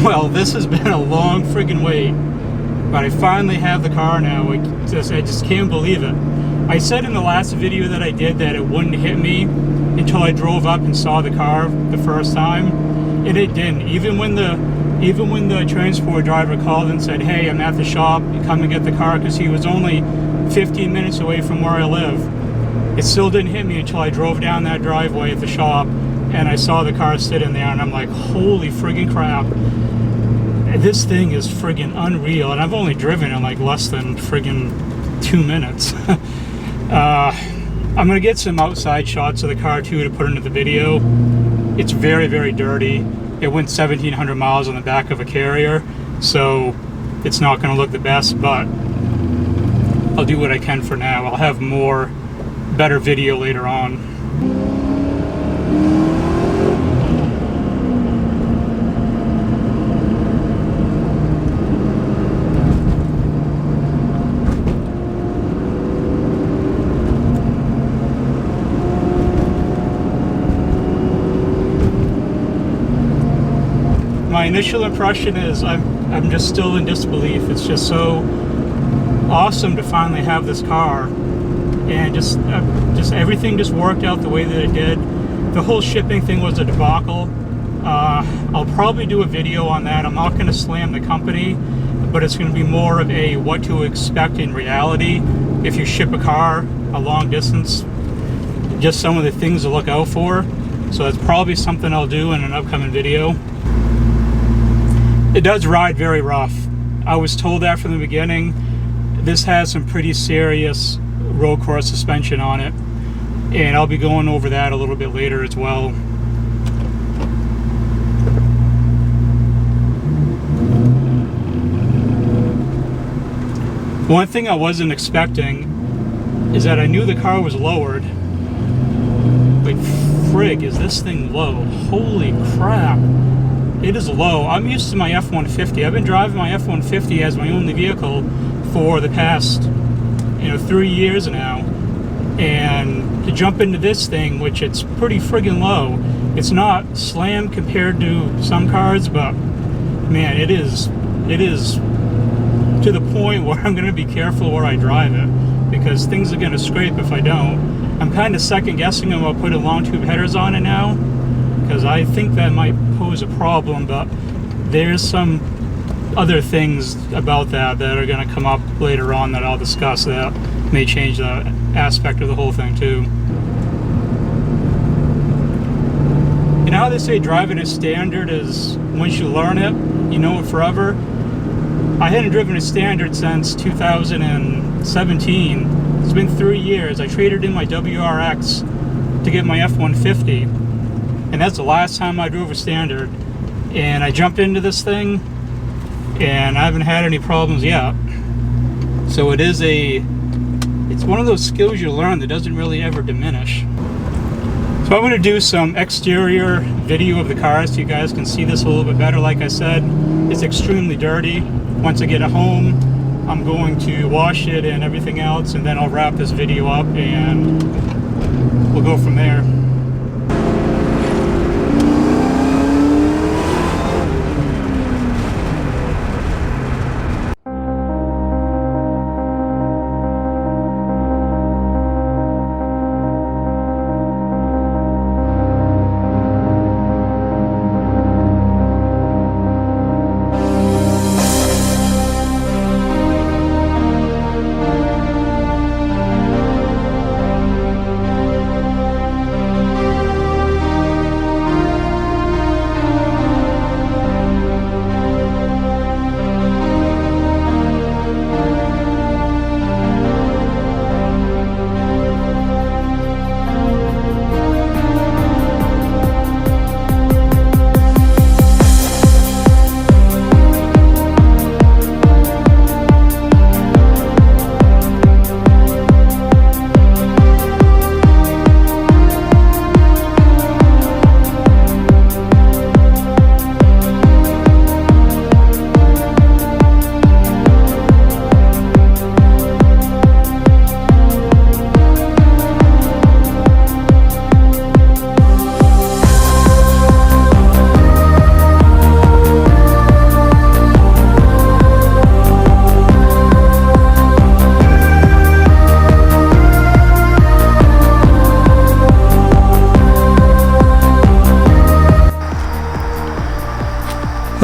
Well, this has been a long friggin' wait, but I finally have the car now. I just can't believe it. I said in the last video that I did that it wouldn't hit me until I drove up and saw the car the first time, and it didn't. Even when the transport driver called and said, "Hey, I'm at the shop, come and get the car," because he was only 15 minutes away from where I live, it still didn't hit me until I drove down that driveway at the shop and I saw the car sitting there, and I'm like, holy friggin' crap. This thing is friggin' unreal, and I've only driven in like less than friggin' 2 minutes. I'm gonna get some outside shots of the car too to put into the video. It's very, very dirty. It went 1,700 miles on the back of a Carrier, so it's not gonna look the best, but I'll do what I can for now. I'll have better video later on. My initial impression is I'm just still in disbelief. It's just so awesome to finally have this car, and just everything just worked out the way that it did. The whole shipping thing was a debacle. I'll probably do a video on that. I'm not going to slam the company, but it's going to be more of a what to expect in reality if you ship a car a long distance, just some of the things to look out for. So that's probably something I'll do in an upcoming video. It does ride very rough. I was told that from the beginning. This has some pretty serious road course suspension on it, and I'll be going over that a little bit later as well. One thing I wasn't expecting is that I knew the car was lowered, but frig, is this thing low? Holy crap. It is low. I'm used to my F-150. I've been driving my F-150 as my only vehicle for the past 3 years now, and to jump into this thing, which it's pretty friggin' low. It's not slam compared to some cars, but man, it is to the point where I'm going to be careful where I drive it, because things are going to scrape if I don't. I'm kind of second guessing about putting long tube headers on it now, because I think that might pose a problem, but there's some other things about that are going to come up later on that I'll discuss that may change the aspect of the whole thing too. You know how they say driving a standard is once you learn it, you know it forever? I hadn't driven a standard since 2017. It's been 3 years. I traded in my WRX to get my F-150, and that's the last time I drove a standard. And I jumped into this thing, and I haven't had any problems yet. So it's one of those skills you learn that doesn't really ever diminish. So I'm going to do some exterior video of the car so you guys can see this a little bit better. Like I said, it's extremely dirty. Once I get it home, I'm going to wash it and everything else, and then I'll wrap this video up and we'll go from there.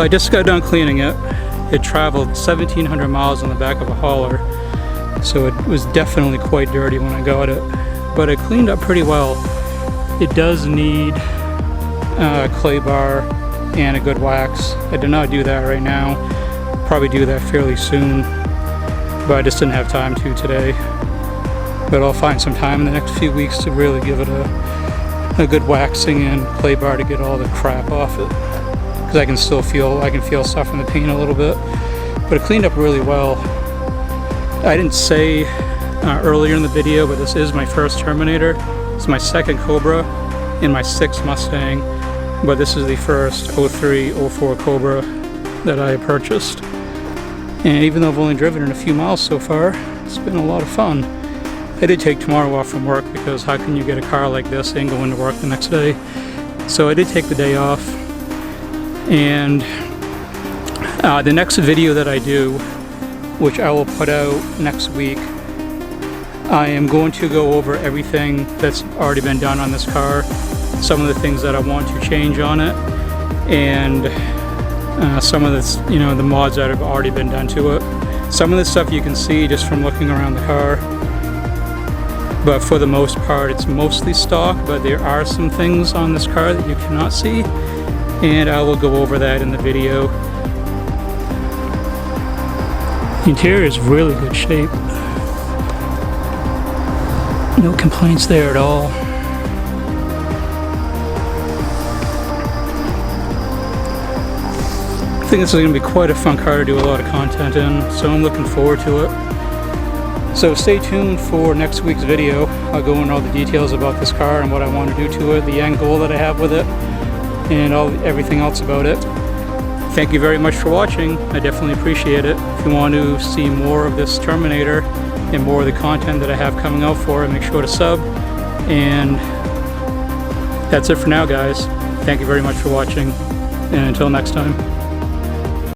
I just got done cleaning it. It traveled 1,700 miles on the back of a hauler, so it was definitely quite dirty when I got it. But it cleaned up pretty well. It does need a clay bar and a good wax. I did not do that right now. Probably do that fairly soon, but I just didn't have time to today. But I'll find some time in the next few weeks to really give it a good waxing and clay bar to get all the crap off it. Because I can still feel stuff in the paint a little bit. But it cleaned up really well. I didn't say earlier in the video, but this is my first Terminator. It's my second Cobra and my 6th Mustang. But this is the first 03, 04 Cobra that I purchased. And even though I've only driven it a few miles so far, it's been a lot of fun. I did take tomorrow off from work because how can you get a car like this and go into work the next day? So I did take the day off. And the next video that I do, which I will put out next week, I am going to go over everything that's already been done on this car, some of the things that I want to change on it, and some of this, the mods that have already been done to it. Some of the stuff you can see just from looking around the car, but for the most part it's mostly stock, but there are some things on this car that you cannot see, and I will go over that in the video. The interior is really good shape. No complaints there at all. I think this is going to be quite a fun car to do a lot of content in, so I'm looking forward to it. So stay tuned for next week's video. I'll go into all the details about this car and what I want to do to it, the end goal that I have with it, and everything else about it. Thank you very much for watching. I definitely appreciate it. If you want to see more of this Terminator and more of the content that I have coming out for it, make sure to sub. And that's it for now, guys. Thank you very much for watching, and until next time.